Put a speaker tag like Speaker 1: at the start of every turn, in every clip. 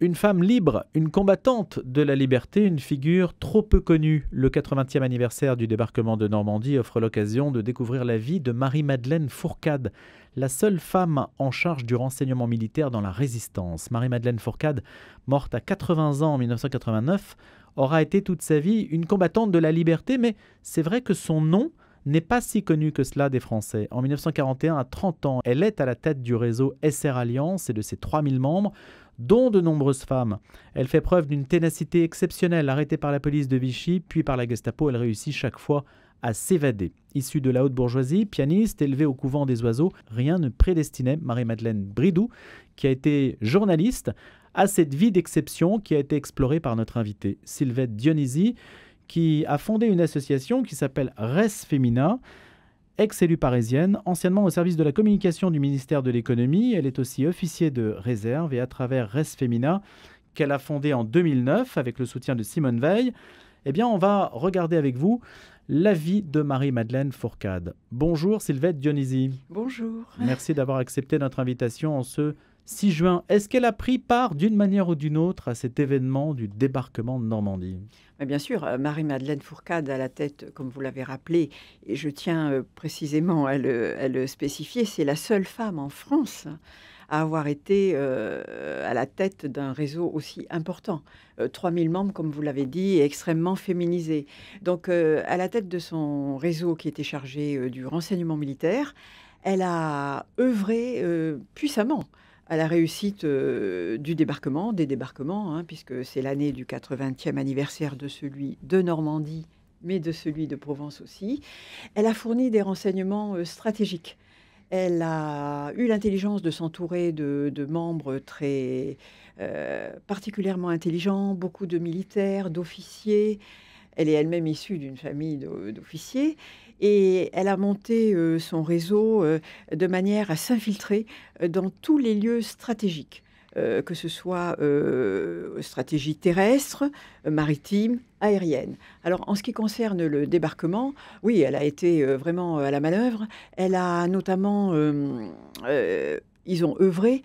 Speaker 1: Une femme libre, une combattante de la liberté, une figure trop peu connue. Le 80e anniversaire du débarquement de Normandie offre l'occasion de découvrir la vie de Marie-Madeleine Fourcade, la seule femme en charge du renseignement militaire dans la résistance. Marie-Madeleine Fourcade, morte à 80 ans en 1989, aura été toute sa vie une combattante de la liberté, mais c'est vrai que son nom n'est pas si connu que cela des Français. En 1941, à 30 ans, elle est à la tête du réseau SR Alliance et de ses 3000 membres, dont de nombreuses femmes. Elle fait preuve d'une ténacité exceptionnelle. Arrêtée par la police de Vichy, puis par la Gestapo, elle réussit chaque fois à s'évader. Issue de la haute bourgeoisie, pianiste, élevée au couvent des oiseaux, rien ne prédestinait Marie-Madeleine Bridou, qui a été journaliste, à cette vie d'exception qui a été explorée par notre invitée, Sylvette Dionisi, qui a fondé une association qui s'appelle Res Femina, ex-élue parisienne, anciennement au service de la communication du ministère de l'économie. Elle est aussi officier de réserve et à travers Res Femina, qu'elle a fondé en 2009 avec le soutien de Simone Veil, eh bien on va regarder avec vous la vie de Marie-Madeleine Fourcade. Bonjour Sylvette Dionisi.
Speaker 2: Bonjour.
Speaker 1: Merci d'avoir accepté notre invitation en ce 6 juin. Est-ce qu'elle a pris part d'une manière ou d'une autre à cet événement du débarquement de Normandie ?
Speaker 2: Bien sûr, Marie-Madeleine Fourcade à la tête, comme vous l'avez rappelé, et je tiens précisément à le spécifier, c'est la seule femme en France à avoir été à la tête d'un réseau aussi important. 3000 membres, comme vous l'avez dit, et extrêmement féminisé. Donc, à la tête de son réseau qui était chargé du renseignement militaire, elle a œuvré puissamment à la réussite du débarquement, des débarquements, puisque c'est l'année du 80e anniversaire de celui de Normandie, mais de celui de Provence aussi. Elle a fourni des renseignements stratégiques. Elle a eu l'intelligence de s'entourer de membres très particulièrement intelligents, beaucoup de militaires, d'officiers. Elle est elle-même issue d'une famille d'officiers et elle a monté son réseau de manière à s'infiltrer dans tous les lieux stratégiques, que ce soit stratégie terrestre, maritime, aérienne. Alors, en ce qui concerne le débarquement, oui, elle a été vraiment à la manœuvre. Elle a notamment... ils ont œuvré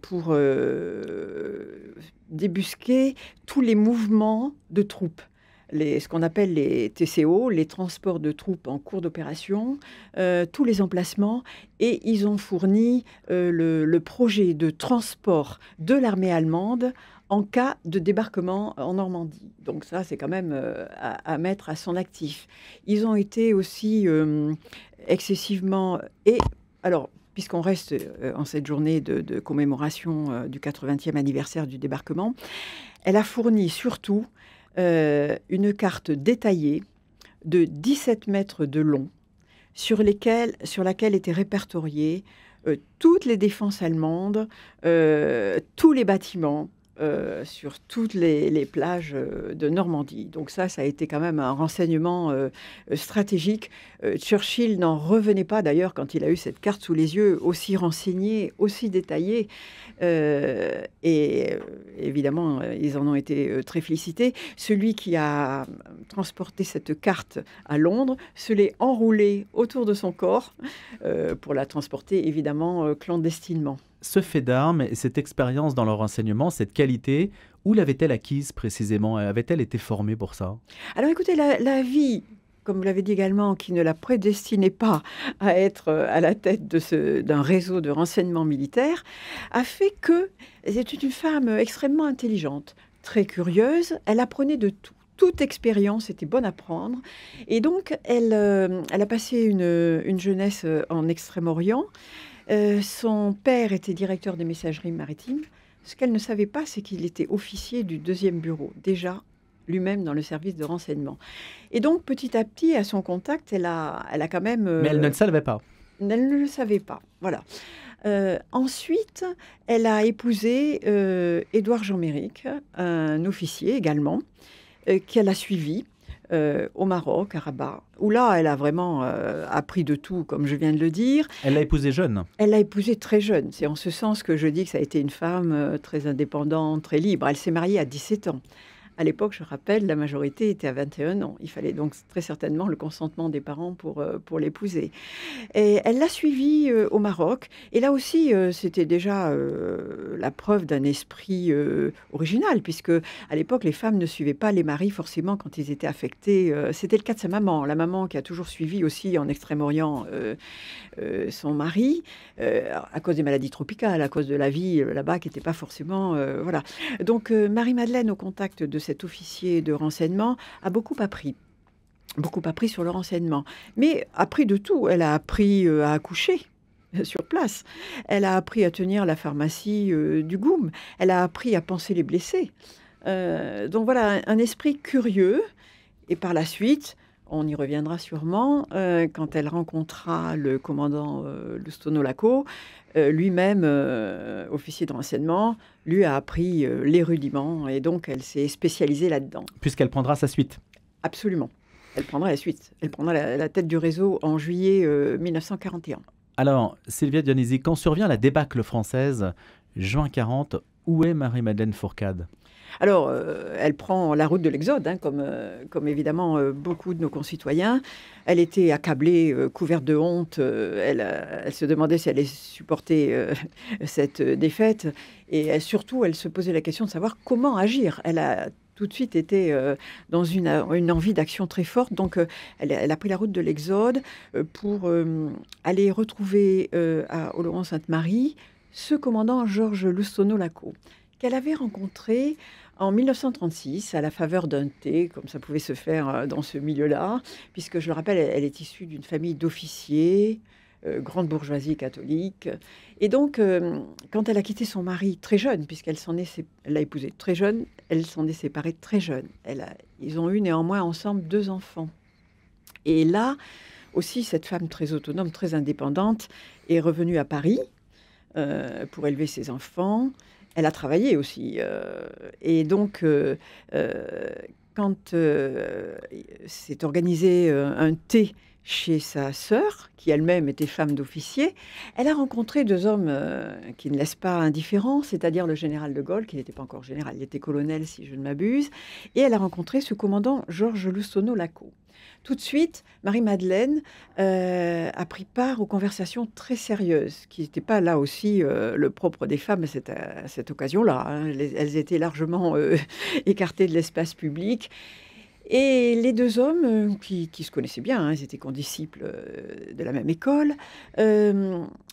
Speaker 2: pour débusquer tous les mouvements de troupes. Ce qu'on appelle les TCO, les transports de troupes en cours d'opération, tous les emplacements, et ils ont fourni le projet de transport de l'armée allemande en cas de débarquement en Normandie. Donc ça, c'est quand même à mettre à son actif. Ils ont été aussi excessivement... Et alors, puisqu'on reste en cette journée de commémoration du 80e anniversaire du débarquement, elle a fourni surtout une carte détaillée de 17 mètres de long sur laquelle étaient répertoriées toutes les défenses allemandes, tous les bâtiments sur toutes les plages de Normandie. Donc ça a été quand même un renseignement stratégique. Churchill n'en revenait pas d'ailleurs quand il a eu cette carte sous les yeux, aussi renseignée, aussi détaillée. Et évidemment, ils en ont été très félicités. Celui qui a transporté cette carte à Londres se l'est enroulée autour de son corps pour la transporter évidemment clandestinement.
Speaker 1: Ce fait d'armes et cette expérience dans le renseignement, cette qualité, où l'avait-elle acquise précisément ? Avait-elle été formée pour ça ?
Speaker 2: Alors écoutez, la vie, comme vous l'avez dit également, qui ne la prédestinait pas à être à la tête d'un réseau de renseignement militaire, a fait que c'était une femme extrêmement intelligente, très curieuse, elle apprenait de tout. Toute expérience était bonne à prendre. Et donc, elle a passé une jeunesse en Extrême-Orient. Son père était directeur des messageries maritimes. Ce qu'elle ne savait pas, c'est qu'il était officier du 2e bureau, déjà lui-même dans le service de renseignement. Et donc, petit à petit, à son contact, elle a quand même...
Speaker 1: Mais elle ne le savait pas.
Speaker 2: Elle ne le savait pas, voilà. Ensuite, elle a épousé Édouard Jean-Méric, un officier également, qu'elle a suivi au Maroc, à Rabat, où là, elle a vraiment appris de tout, comme je viens de le dire.
Speaker 1: Elle l'a épousé jeune.
Speaker 2: Elle l'a épousé très jeune. C'est en ce sens que je dis que ça a été une femme très indépendante, très libre. Elle s'est mariée à 17 ans À l'époque, je rappelle, la majorité était à 21 ans. Il fallait donc très certainement le consentement des parents pour l'épouser. Et elle l'a suivi au Maroc. Et là aussi, c'était déjà la preuve d'un esprit original, puisque à l'époque, les femmes ne suivaient pas les maris forcément quand ils étaient affectés. C'était le cas de sa maman, la maman qui a toujours suivi aussi en Extrême-Orient son mari, à cause des maladies tropicales, à cause de la vie là-bas qui n'était pas forcément... voilà. Donc Marie-Madeleine, au contact de cet officier de renseignement, a beaucoup appris. Beaucoup appris sur le renseignement. Mais appris de tout. Elle a appris à accoucher sur place. Elle a appris à tenir la pharmacie du Goum. Elle a appris à panser les blessés. Donc voilà, un esprit curieux. Et par la suite, on y reviendra sûrement, quand elle rencontra le commandant Lustono Lacco, lui-même officier de renseignement, lui a appris les rudiments. Et donc, elle s'est spécialisée là-dedans.
Speaker 1: Puisqu'elle prendra sa suite.
Speaker 2: Absolument. Elle prendra la suite. Elle prendra la tête du réseau en juillet 1941.
Speaker 1: Alors, Sylvia Dionisi, quand survient la débâcle française, juin 40, où est Marie-Madeleine Fourcade ?
Speaker 2: Alors, elle prend la route de l'exode, hein, comme évidemment beaucoup de nos concitoyens. Elle était accablée, couverte de honte. Elle se demandait si elle allait supporter cette défaite. Et surtout, elle se posait la question de savoir comment agir. Elle a tout de suite été dans une envie d'action très forte. Donc, elle a pris la route de l'Exode pour aller retrouver à Oloron-Sainte-Marie ce commandant Georges Lustono Lacco, qu'elle avait rencontré en 1936 à la faveur d'un thé, comme ça pouvait se faire dans ce milieu-là, puisque, je le rappelle, elle est issue d'une famille d'officiers, grande bourgeoisie catholique. Et donc, quand elle a quitté son mari très jeune, puisqu'elle l'a épousé très jeune, elle s'en est séparée très jeune. Ils ont eu néanmoins ensemble 2 enfants. Et là, aussi, cette femme très autonome, très indépendante, est revenue à Paris pour élever ses enfants. Elle a travaillé aussi. Et donc, quand s'est organisé un thé chez sa sœur, qui elle-même était femme d'officier, elle a rencontré 2 hommes qui ne laissent pas indifférents, c'est-à-dire le général de Gaulle, qui n'était pas encore général, il était colonel si je ne m'abuse, et elle a rencontré ce commandant Georges Lustono Lacco. Tout de suite, Marie-Madeleine a pris part aux conversations très sérieuses, qui n'étaient pas là aussi le propre des femmes à cette occasion-là, hein. Elles étaient largement écartées de l'espace public. Et les 2 hommes, qui se connaissaient bien, hein, ils étaient condisciples de la même école,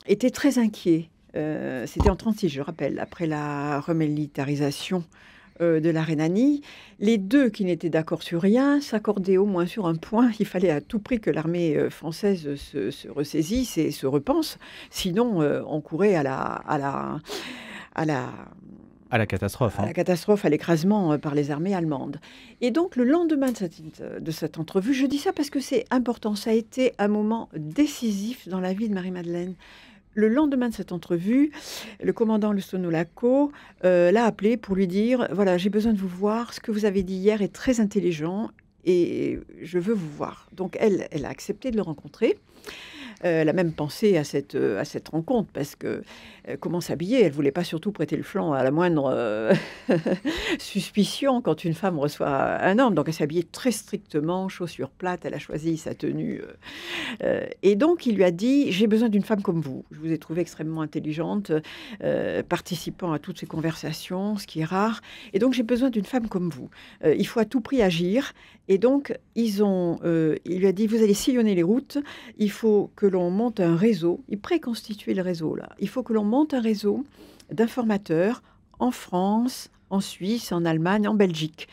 Speaker 2: étaient très inquiets. C'était en 1936, je rappelle, après la remilitarisation de la Rhénanie. Les 2 qui n'étaient d'accord sur rien s'accordaient au moins sur un point: il fallait à tout prix que l'armée française se ressaisisse et se repense, sinon on courait à la
Speaker 1: catastrophe.
Speaker 2: À la catastrophe, à l'écrasement par les armées allemandes. Et donc, le lendemain de cette entrevue, je dis ça parce que c'est important, ça a été un moment décisif dans la vie de Marie-Madeleine. Le lendemain de cette entrevue, le commandant Lustono Lacco l'a appelé pour lui dire: voilà, j'ai besoin de vous voir, ce que vous avez dit hier est très intelligent et je veux vous voir. Donc, elle a accepté de le rencontrer. Elle a même pensé à cette rencontre, parce que comment s'habiller? Elle ne voulait pas surtout prêter le flanc à la moindre suspicion quand une femme reçoit un homme. Donc elle s'est habillée très strictement, chaussures plates, elle a choisi sa tenue. Et donc il lui a dit: j'ai besoin d'une femme comme vous. Je vous ai trouvée extrêmement intelligente, participant à toutes ces conversations, ce qui est rare. Et donc j'ai besoin d'une femme comme vous. Il faut à tout prix agir. Et donc il lui a dit: vous allez sillonner les routes, il faut que l'on monte un réseau, il préconstituait le réseau là, il faut que l'on monte un réseau d'informateurs en France, en Suisse, en Allemagne, en Belgique,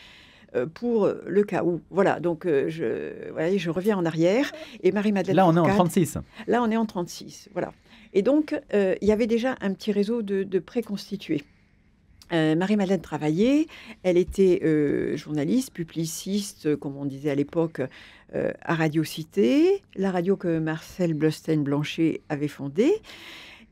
Speaker 2: pour le cas où. Voilà, donc je reviens en arrière, et Marie-Madeleine
Speaker 1: Là, on est en
Speaker 2: Fourcade,
Speaker 1: 36.
Speaker 2: Là, on est en 36, voilà. Et donc, il y avait déjà un petit réseau de préconstitués. Marie-Madeleine travaillait, elle était journaliste, publiciste, comme on disait à l'époque, à Radio Cité, la radio que Marcel Bleustein-Blanchet avait fondée.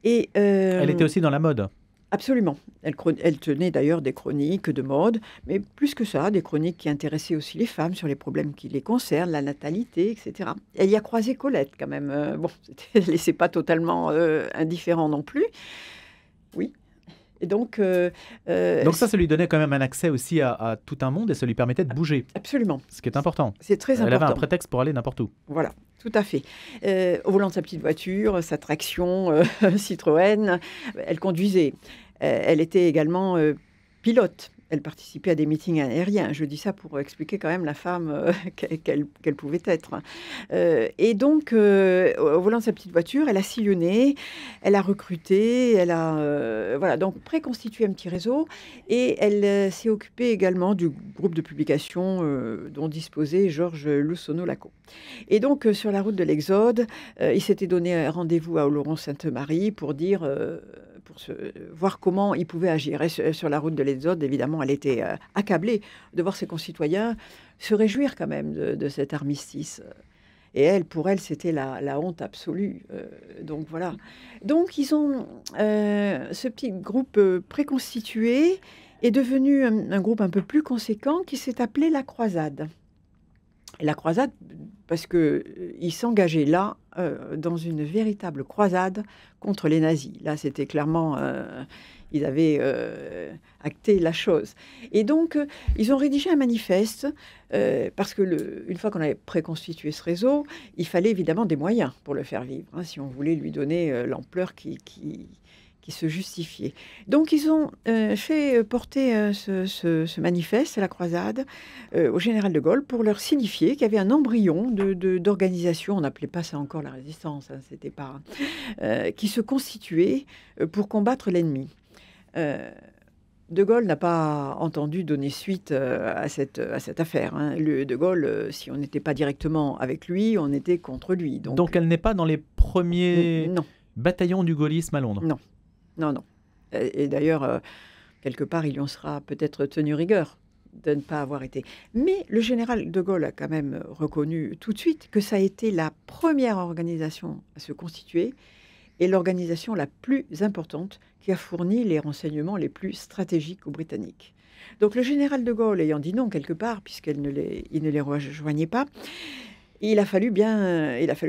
Speaker 2: Et,
Speaker 1: Elle était aussi dans la mode.
Speaker 2: Absolument. Elle tenait d'ailleurs des chroniques de mode, mais plus que ça, des chroniques qui intéressaient aussi les femmes sur les problèmes qui les concernent, la natalité, etc. Elle y a croisé Colette quand même. Bon, elle ne laissait pas totalement indifférent non plus. Oui. Et donc,
Speaker 1: Donc ça lui donnait quand même un accès aussi à tout un monde et ça lui permettait de bouger.
Speaker 2: Absolument.
Speaker 1: Ce qui est important.
Speaker 2: C'est très important.
Speaker 1: Elle avait un prétexte pour aller n'importe où.
Speaker 2: Voilà, tout à fait. Au volant de sa petite voiture, sa traction Citroën, elle conduisait. Elle était également pilote. Elle participait à des meetings aériens. Je dis ça pour expliquer quand même la femme qu'elle pouvait être. Et donc, au volant de sa petite voiture, elle a sillonné, elle a recruté, elle a voilà, donc préconstitué un petit réseau. Et elle s'est occupée également du groupe de publication dont disposait Georges Loussono-Laco. Et donc, sur la route de l'Exode, il s'était donné rendez-vous à Oloron-Sainte-Marie pour dire... voir comment il pouvait agir. Et sur la route de l'Exode, évidemment, elle était accablée de voir ses concitoyens se réjouir quand même de cet armistice. Et elle, pour elle, c'était la honte absolue. Donc voilà. Donc ils ont ce petit groupe préconstitué est devenu un groupe un peu plus conséquent qui s'est appelé la Croisade. Et la Croisade, parce qu'ils s'engageaient là dans une véritable croisade contre les nazis. Là, c'était clairement... ils avaient acté la chose. Et donc, ils ont rédigé un manifeste, parce que une fois qu'on avait préconstitué ce réseau, il fallait évidemment des moyens pour le faire vivre, hein, si on voulait lui donner l'ampleur qui se justifiait. Donc, ils ont fait porter ce manifeste à la croisade au général de Gaulle pour leur signifier qu'il y avait un embryon d'organisation, on n'appelait pas ça encore la résistance, hein, c'était pas, qui se constituait pour combattre l'ennemi. De Gaulle n'a pas entendu donner suite à cette affaire. Hein. De Gaulle, si on n'était pas directement avec lui, on était contre lui.
Speaker 1: Donc elle n'est pas dans les premiers bataillons du gaullisme à Londres?
Speaker 2: Non. Non, non. Et d'ailleurs, quelque part, il y en sera peut-être tenu rigueur de ne pas avoir été. Mais le général de Gaulle a quand même reconnu tout de suite que ça a été la première organisation à se constituer et l'organisation la plus importante qui a fourni les renseignements les plus stratégiques aux Britanniques. Donc le général de Gaulle ayant dit non quelque part, puisqu'il ne les rejoignait pas, il a fallu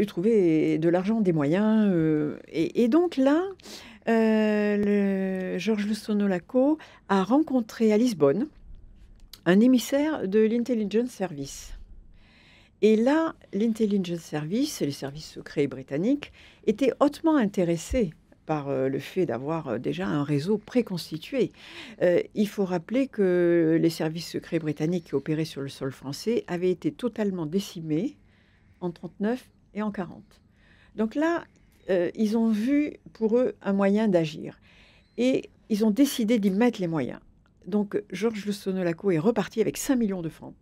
Speaker 2: trouver de l'argent, des moyens. Et donc là... Georges Loussono-Laco a rencontré à Lisbonne un émissaire de l'Intelligence Service. Et là, l'Intelligence Service, les services secrets britanniques, étaient hautement intéressés par le fait d'avoir déjà un réseau préconstitué. Il faut rappeler que les services secrets britanniques qui opéraient sur le sol français avaient été totalement décimés en 1939 et en 1940. Donc là, ils ont vu pour eux un moyen d'agir. Et ils ont décidé d'y mettre les moyens. Donc, Georges Loussono-Laco est reparti avec 5 millions de francs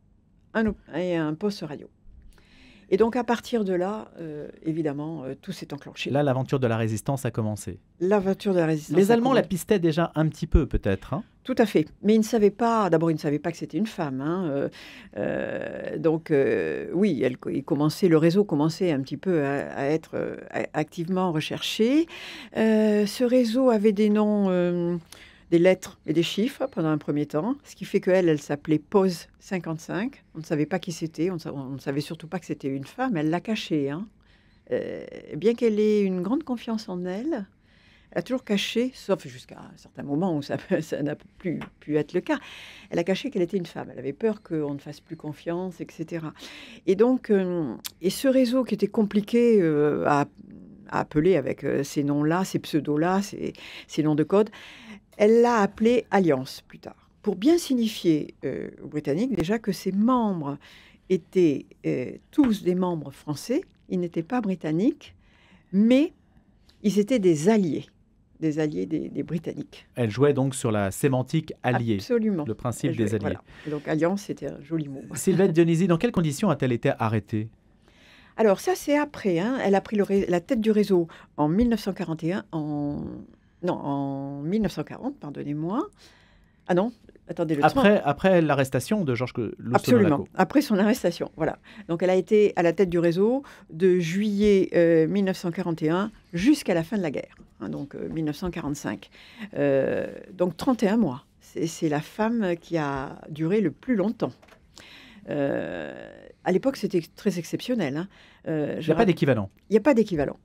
Speaker 2: et un poste radio. Et donc, à partir de là, évidemment, tout s'est enclenché.
Speaker 1: Là, l'aventure de la résistance a commencé.
Speaker 2: L'aventure de la résistance.
Speaker 1: Les Allemands la pistaient déjà un petit peu, peut-être. Hein?
Speaker 2: Tout à fait. Mais ils ne savaient pas, d'abord, ils ne savaient pas que c'était une femme. Hein. Donc, oui, le réseau commençait un petit peu à être activement recherché. Ce réseau avait des noms... des lettres et des chiffres pendant un premier temps, ce qui fait qu'elle s'appelait Pose 55. On ne savait pas qui c'était, on ne savait surtout pas que c'était une femme, elle l'a caché. Hein. Bien qu'elle ait une grande confiance en elle, elle a toujours caché, sauf jusqu'à un certain moment où ça n'a plus pu être le cas, elle a caché qu'elle était une femme. Elle avait peur qu'on ne fasse plus confiance, etc. Et donc, et ce réseau qui était compliqué à appeler avec ces noms-là, ces pseudos-là, ces noms de code, elle l'a appelé Alliance plus tard, pour bien signifier aux Britanniques déjà que ses membres étaient tous des membres français, ils n'étaient pas britanniques, mais ils étaient des alliés des Britanniques.
Speaker 1: Elle jouait donc sur la sémantique alliée,
Speaker 2: absolument.
Speaker 1: Le principe des alliés.
Speaker 2: Voilà. Donc Alliance, c'était un joli mot.
Speaker 1: Sylvette Dionisi, dans quelles conditions a-t-elle été arrêtée?
Speaker 2: Alors ça, c'est après. Hein. Elle a pris la tête du réseau en 1941, en 1940, pardonnez-moi. Ah non, attendez,
Speaker 1: après l'arrestation de Georges Loussono-Laco.
Speaker 2: Absolument, après son arrestation, voilà. Donc elle a été à la tête du réseau de juillet 1941 jusqu'à la fin de la guerre, hein, donc 1945. Donc 31 mois. C'est la femme qui a duré le plus longtemps. À l'époque, c'était très exceptionnel. Hein.
Speaker 1: Il n'y a pas d'équivalent.
Speaker 2: Il n'y a pas d'équivalent.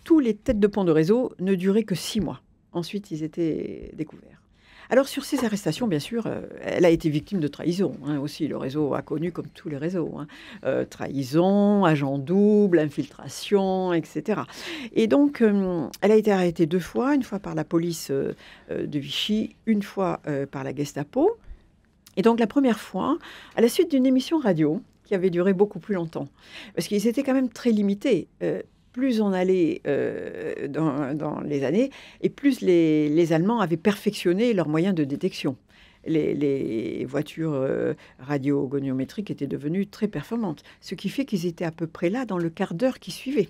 Speaker 2: Tous les têtes de pont de réseau ne duraient que 6 mois. ensuite ils étaient découverts. Alors sur ces arrestations, bien sûr, elle a été victime de trahison, hein, aussi. Le réseau a connu comme tous les réseaux, hein, trahison, agent double, infiltration, etc. Et donc, elle a été arrêtée 2 fois, une fois par la police de Vichy, une fois par la Gestapo. Et donc la première fois, à la suite d'une émission radio qui avait duré beaucoup plus longtemps, parce qu'ils étaient quand même très limités. Plus on allait dans les années, et plus les Allemands avaient perfectionné leurs moyens de détection. Les voitures radio-goniométriques étaient devenues très performantes, ce qui fait qu'ils étaient à peu près là dans le quart d'heure qui suivait.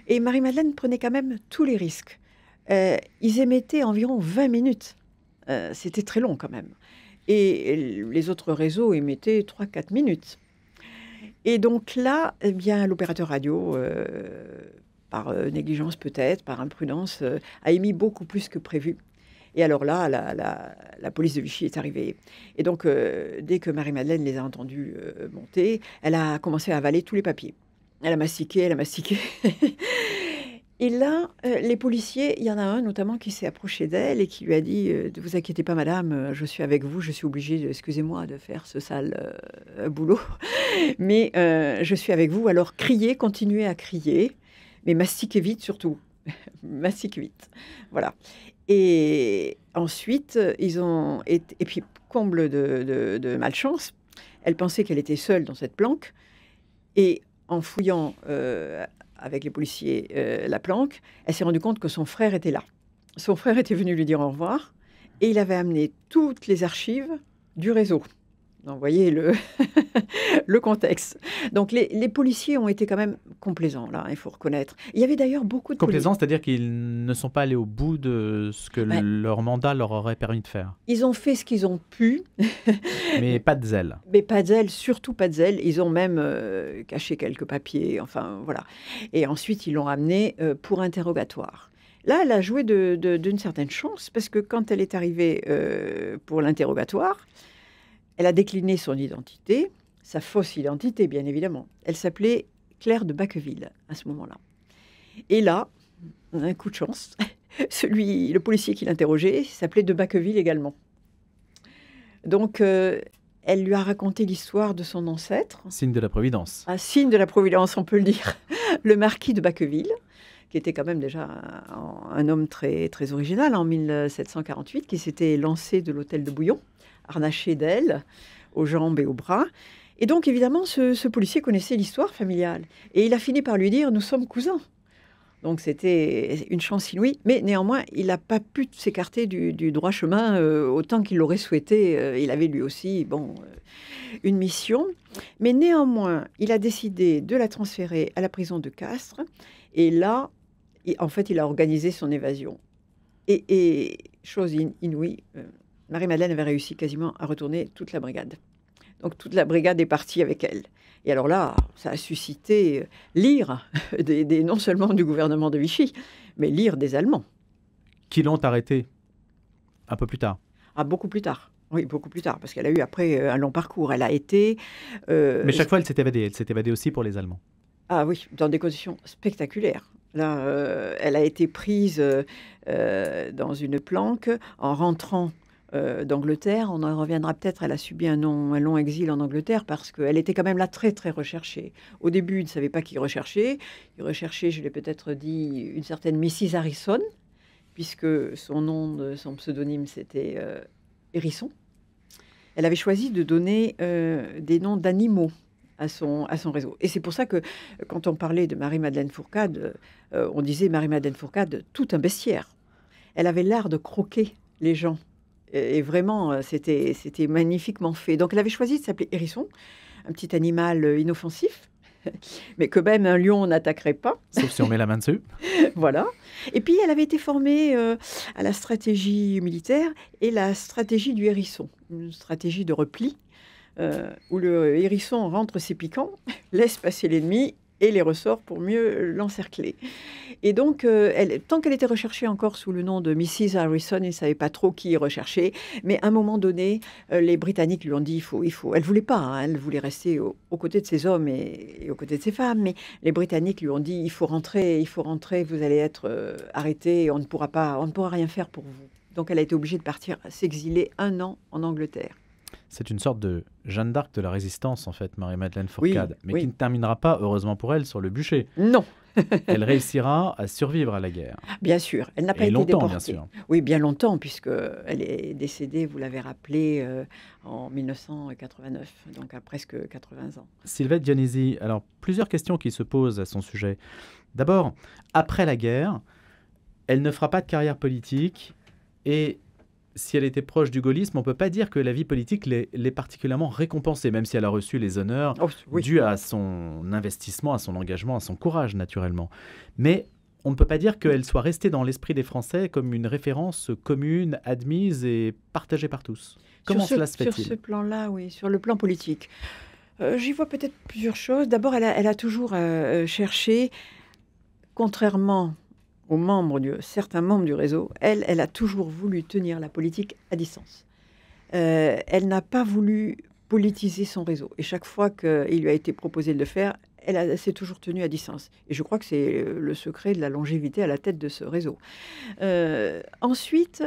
Speaker 2: Et Marie-Madeleine prenait quand même tous les risques. Ils émettaient environ 20 minutes. C'était très long quand même. Et les autres réseaux émettaient 3-4 minutes. Et donc là, eh bien, l'opérateur radio, par négligence peut-être, par imprudence, a émis beaucoup plus que prévu. Et alors là, la police de Vichy est arrivée. Et donc, dès que Marie-Madeleine les a entendus monter, elle a commencé à avaler tous les papiers. Elle a mastiqué, elle a mastiqué. Et là, les policiers, il y en a un notamment qui s'est approché d'elle et qui lui a dit ne vous inquiétez pas, madame, je suis avec vous, je suis obligée, excusez-moi, de faire ce sale boulot, mais je suis avec vous, alors criez, continuez à crier, mais mastiquez vite surtout, mastiquez vite. Voilà. Et ensuite, ils ont été. Et puis, comble de malchance, elle pensait qu'elle était seule dans cette planque, et en fouillant avec les policiers la planque, elle s'est rendue compte que son frère était là. Son frère était venu lui dire au revoir et il avait amené toutes les archives du réseau. Donc, vous voyez le contexte. Donc, les policiers ont été quand même complaisants, là, il faut reconnaître. Il y avait d'ailleurs beaucoup de
Speaker 1: complaisants, c'est-à-dire qu'ils ne sont pas allés au bout de ce que leur mandat leur aurait permis de faire.
Speaker 2: Ils ont fait ce qu'ils ont pu.
Speaker 1: Mais pas de zèle.
Speaker 2: Mais pas de zèle, surtout pas de zèle. Ils ont même caché quelques papiers, enfin, voilà. Et ensuite, ils l'ont amenée pour interrogatoire. Là, elle a joué d'une certaine chance, parce que quand elle est arrivée pour l'interrogatoire, elle a décliné son identité, sa fausse identité, bien évidemment. Elle s'appelait Claire de Bacqueville, à ce moment-là. Et là, un coup de chance, le policier qui l'interrogeait s'appelait de Bacqueville également. Donc, elle lui a raconté l'histoire de son ancêtre.
Speaker 1: Signe de la Providence.
Speaker 2: Un signe de la Providence, on peut le dire. Le marquis de Bacqueville, qui était quand même déjà un homme très, très original en 1748, qui s'était lancé de l'hôtel de Bouillon, harnaché d'ailes, aux jambes et aux bras. Et donc, évidemment, ce policier connaissait l'histoire familiale. Et il a fini par lui dire « Nous sommes cousins ». Donc, c'était une chance inouïe. Mais néanmoins, il n'a pas pu s'écarter du droit chemin autant qu'il l'aurait souhaité. Il avait lui aussi une mission. Mais néanmoins, il a décidé de la transférer à la prison de Castres. Et là, en fait, il a organisé son évasion. Et chose inouïe, Marie-Madeleine avait réussi quasiment à retourner toute la brigade. Donc toute la brigade est partie avec elle. Et alors là, ça a suscité l'ire non seulement du gouvernement de Vichy, mais l'ire des Allemands.
Speaker 1: Qui l'ont arrêtée un peu plus tard.
Speaker 2: Ah, beaucoup plus tard. Oui, beaucoup plus tard, parce qu'elle a eu après un long parcours. Elle a été...
Speaker 1: Mais chaque fois, elle s'est évadée. Elle s'est évadée aussi pour les Allemands.
Speaker 2: Ah oui, dans des conditions spectaculaires. Là, elle a été prise dans une planque en rentrant d'Angleterre. On en reviendra peut-être. Elle a subi un long exil en Angleterre parce qu'elle était quand même là très, très recherchée. Au début, ils ne savaient pas qui recherchait. Ils recherchaient, je l'ai peut-être dit, une certaine Mrs. Harrison, puisque son pseudonyme, c'était Hérisson. Elle avait choisi de donner des noms d'animaux à son réseau. Et c'est pour ça que, quand on parlait de Marie-Madeleine Fourcade, on disait Marie-Madeleine Fourcade, tout un bestiaire. Elle avait l'art de croquer les gens. Et vraiment, c'était magnifiquement fait. Donc, elle avait choisi de s'appeler Hérisson, un petit animal inoffensif, mais que même un lion n'attaquerait pas.
Speaker 1: Sauf si on met la main dessus.
Speaker 2: Voilà. Et puis, elle avait été formée à la stratégie militaire et la stratégie du hérisson, une stratégie de repli, où le hérisson rentre ses piquants, laisse passer l'ennemi et les ressorts pour mieux l'encercler. Et donc, tant qu'elle était recherchée encore sous le nom de Mrs. Harrison, ils ne savaient pas trop qui rechercher. Mais à un moment donné, les Britanniques lui ont dit il faut. Elle ne voulait pas, hein, elle voulait rester aux côtés de ses hommes et aux côtés de ses femmes. Mais les Britanniques lui ont dit il faut rentrer, vous allez être arrêté, on ne pourra rien faire pour vous. Donc, elle a été obligée de partir s'exiler 1 an en Angleterre.
Speaker 1: C'est une sorte de Jeanne d'Arc de la Résistance, en fait, Marie-Madeleine Fourcade, mais qui ne terminera pas, heureusement pour elle, sur le bûcher.
Speaker 2: Non.
Speaker 1: Elle réussira à survivre à la guerre.
Speaker 2: Bien sûr, elle n'a pas été
Speaker 1: longtemps,
Speaker 2: déportée.
Speaker 1: Bien sûr.
Speaker 2: Oui, bien longtemps, puisqu'elle est décédée, vous l'avez rappelé, en 1989, donc à presque 80 ans.
Speaker 1: Sylvette Dionisi, alors plusieurs questions qui se posent à son sujet. D'abord, après la guerre, elle ne fera pas de carrière politique et si elle était proche du gaullisme, on ne peut pas dire que la vie politique l'est particulièrement récompensée, même si elle a reçu les honneurs dus à son investissement, à son engagement, à son courage, naturellement. Mais on ne peut pas dire qu'elle soit restée dans l'esprit des Français comme une référence commune, admise et partagée par tous. Comment cela se fait-il ?
Speaker 2: Sur ce plan-là, oui, sur le plan politique. J'y vois peut-être plusieurs choses. D'abord, elle a toujours cherché, contrairement certains membres du réseau, elle a toujours voulu tenir la politique à distance. Elle n'a pas voulu politiser son réseau. Et chaque fois qu'il lui a été proposé de le faire, elle s'est toujours tenue à distance. Et je crois que c'est le secret de la longévité à la tête de ce réseau. Ensuite,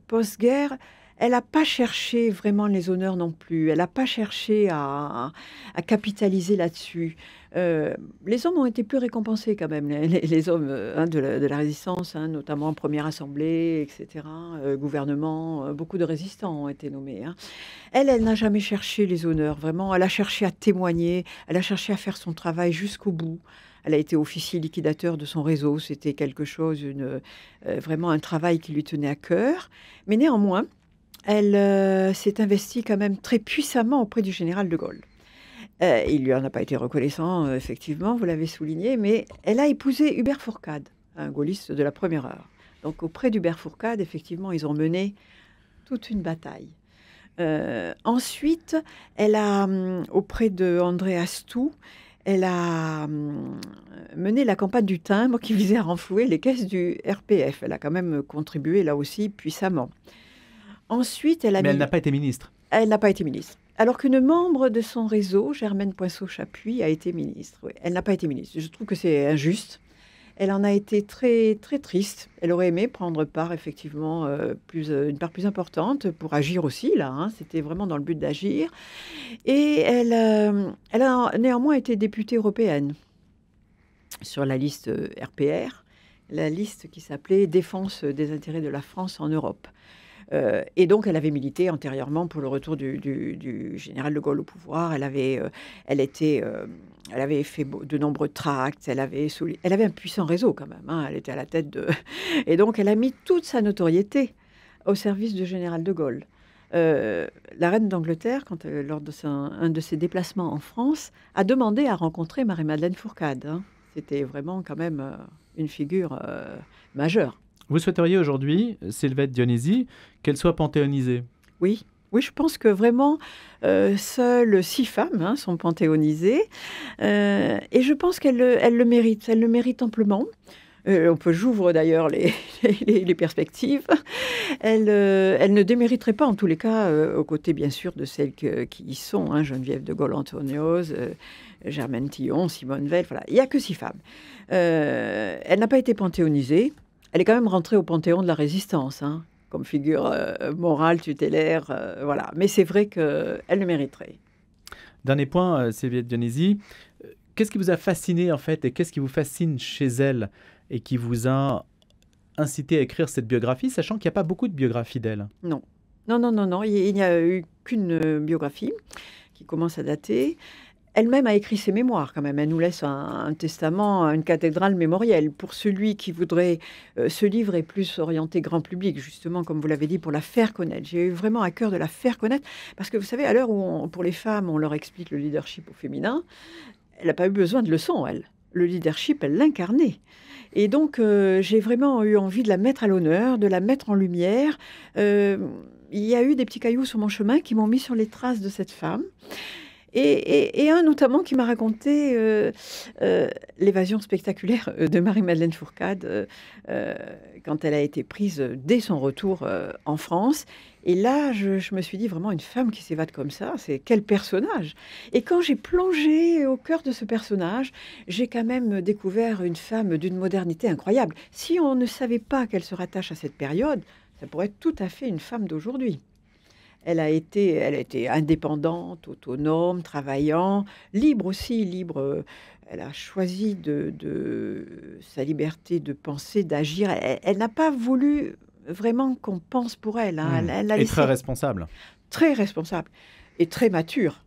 Speaker 2: post-guerre, elle n'a pas cherché vraiment les honneurs non plus. Elle n'a pas cherché à capitaliser là-dessus. Les hommes ont été plus récompensés quand même, les hommes de la résistance, notamment première assemblée, etc., gouvernement, beaucoup de résistants ont été nommés. Elle n'a jamais cherché les honneurs, vraiment. Elle a cherché à témoigner, elle a cherché à faire son travail jusqu'au bout. Elle a été officier liquidateur de son réseau, c'était quelque chose, vraiment un travail qui lui tenait à cœur. Mais néanmoins, elle s'est investie quand même très puissamment auprès du général de Gaulle. Il lui en a pas été reconnaissant, effectivement, vous l'avez souligné, mais elle a épousé Hubert Fourcade, un gaulliste de la première heure. Donc auprès d'Hubert Fourcade, effectivement, ils ont mené toute une bataille. Ensuite, elle a, auprès de André Astou, elle a mené la campagne du timbre qui visait à renflouer les caisses du RPF. Elle a quand même contribué là aussi puissamment. Ensuite, mais
Speaker 1: elle n'a pas été ministre.
Speaker 2: Elle n'a pas été ministre. Alors qu'une membre de son réseau, Germaine Poinceau-Chapuis, a été ministre. Oui, elle n'a pas été ministre. Je trouve que c'est injuste. Elle en a été très, très triste. Elle aurait aimé prendre part, effectivement, une part plus importante pour agir aussi, là. C'était vraiment dans le but d'agir. Et elle a néanmoins été députée européenne sur la liste RPR, la liste qui s'appelait « Défense des intérêts de la France en Europe ». Et donc, elle avait milité antérieurement pour le retour du général de Gaulle au pouvoir. Elle avait fait de nombreux tracts. Elle avait un puissant réseau quand même. Elle était à la tête de... Et donc, elle a mis toute sa notoriété au service du général de Gaulle. La reine d'Angleterre, lors de un de ses déplacements en France, a demandé à rencontrer Marie-Madeleine Fourcade. C'était vraiment quand même une figure majeure.
Speaker 1: Vous souhaiteriez aujourd'hui, Sylvette Dionisi, qu'elle soit panthéonisée ?
Speaker 2: Oui, je pense que vraiment, seules 6 femmes sont panthéonisées. Et je pense qu'elle le mérite. Elle le mérite amplement. J'ouvre d'ailleurs les perspectives. Elle ne démériterait pas, en tous les cas, aux côtés, bien sûr, de celles qui y sont. Geneviève de Gaulle-Antonios, Germaine Tillon, Simone Veil. Voilà. Il n'y a que 6 femmes. Elle n'a pas été panthéonisée. Elle est quand même rentrée au panthéon de la Résistance, comme figure morale, tutélaire, voilà. Mais c'est vrai qu'elle le mériterait.
Speaker 1: Dernier point, Sylvette Dionisi, qu'est-ce qui vous a fasciné en fait et qu'est-ce qui vous fascine chez elle et qui vous a incité à écrire cette biographie, sachant qu'il n'y a pas beaucoup de biographies d'elle ?
Speaker 2: Non. Il n'y a eu qu'une biographie qui commence à dater. Elle-même a écrit ses mémoires quand même. Elle nous laisse un testament, une cathédrale mémorielle. Pour celui qui voudrait, ce livre est plus orienté grand public, justement, comme vous l'avez dit, pour la faire connaître. J'ai eu vraiment à cœur de la faire connaître, parce que vous savez, à l'heure où pour les femmes, on leur explique le leadership au féminin, elle n'a pas eu besoin de leçons, elle. Le leadership, elle l'incarnait. Et donc, j'ai vraiment eu envie de la mettre à l'honneur, de la mettre en lumière. Il y a eu des petits cailloux sur mon chemin qui m'ont mis sur les traces de cette femme. et un notamment qui m'a raconté l'évasion spectaculaire de Marie-Madeleine Fourcade quand elle a été prise dès son retour en France. Et là, je me suis dit vraiment une femme qui s'évade comme ça, c'est quel personnage! Et quand j'ai plongé au cœur de ce personnage, j'ai quand même découvert une femme d'une modernité incroyable. Si on ne savait pas qu'elle se rattache à cette période, ça pourrait être tout à fait une femme d'aujourd'hui. Elle a été indépendante, autonome, travaillant, libre aussi, libre. Elle a choisi de sa liberté de penser, d'agir. Elle n'a pas voulu vraiment qu'on pense pour elle, hein. Elle a
Speaker 1: Et très
Speaker 2: laissé
Speaker 1: responsable.
Speaker 2: très responsable et très mature.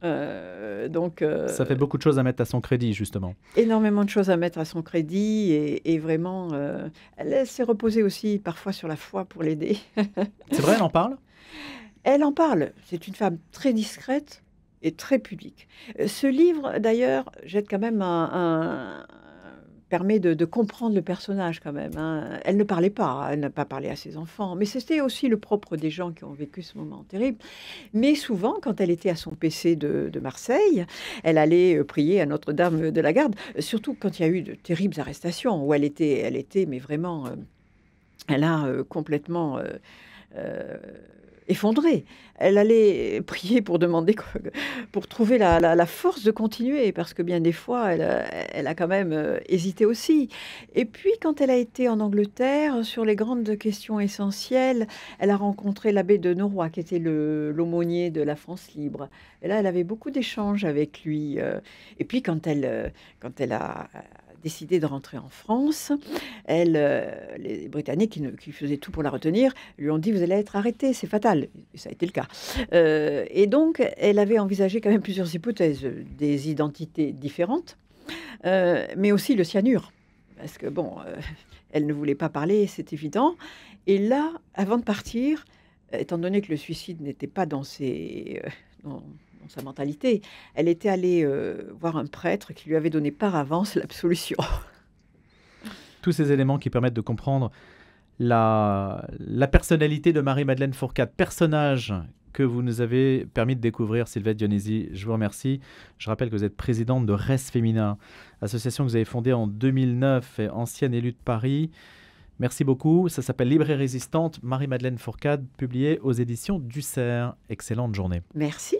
Speaker 2: Donc,
Speaker 1: Ça fait beaucoup de choses à mettre à son crédit, justement.
Speaker 2: énormément de choses à mettre à son crédit et vraiment, elle s'est reposée aussi parfois sur la foi pour l'aider.
Speaker 1: C'est vrai, elle en parle?
Speaker 2: Elle en parle. C'est une femme très discrète et très pudique. Ce livre, d'ailleurs, jette quand même permet de comprendre le personnage quand même, hein. Elle ne parlait pas, elle n'a pas parlé à ses enfants, mais c'était aussi le propre des gens qui ont vécu ce moment terrible. Mais souvent, quand elle était à son PC de Marseille, elle allait prier à Notre-Dame de la Garde, surtout quand il y a eu de terribles arrestations où elle était mais vraiment, elle a complètement effondrée. Elle allait prier pour demander, pour trouver la force de continuer, parce que bien des fois, elle a quand même hésité aussi. Et puis, quand elle a été en Angleterre, sur les grandes questions essentielles, elle a rencontré l'abbé de Noroît, qui était l'aumônier de la France libre. Et là, elle avait beaucoup d'échanges avec lui. Et puis, quand elle a décidé de rentrer en France, les Britanniques qui faisaient tout pour la retenir lui ont dit: vous allez être arrêtée, c'est fatal. Et ça a été le cas. Et donc, elle avait envisagé quand même plusieurs hypothèses, des identités différentes, mais aussi le cyanure, parce que bon, elle ne voulait pas parler, c'est évident. Et là, avant de partir, étant donné que le suicide n'était pas dans dans sa mentalité, elle était allée voir un prêtre qui lui avait donné par avance l'absolution.
Speaker 1: Tous ces éléments qui permettent de comprendre la personnalité de Marie-Madeleine Fourcade, personnage que vous nous avez permis de découvrir, Sylvette Dionisi. Je vous remercie. Je rappelle que vous êtes présidente de Res Féminin, association que vous avez fondée en 2009 et ancienne élue de Paris. Merci beaucoup. Ça s'appelle Libre et résistante, Marie-Madeleine Fourcade, publié aux éditions Dussert. Excellente journée.
Speaker 2: Merci.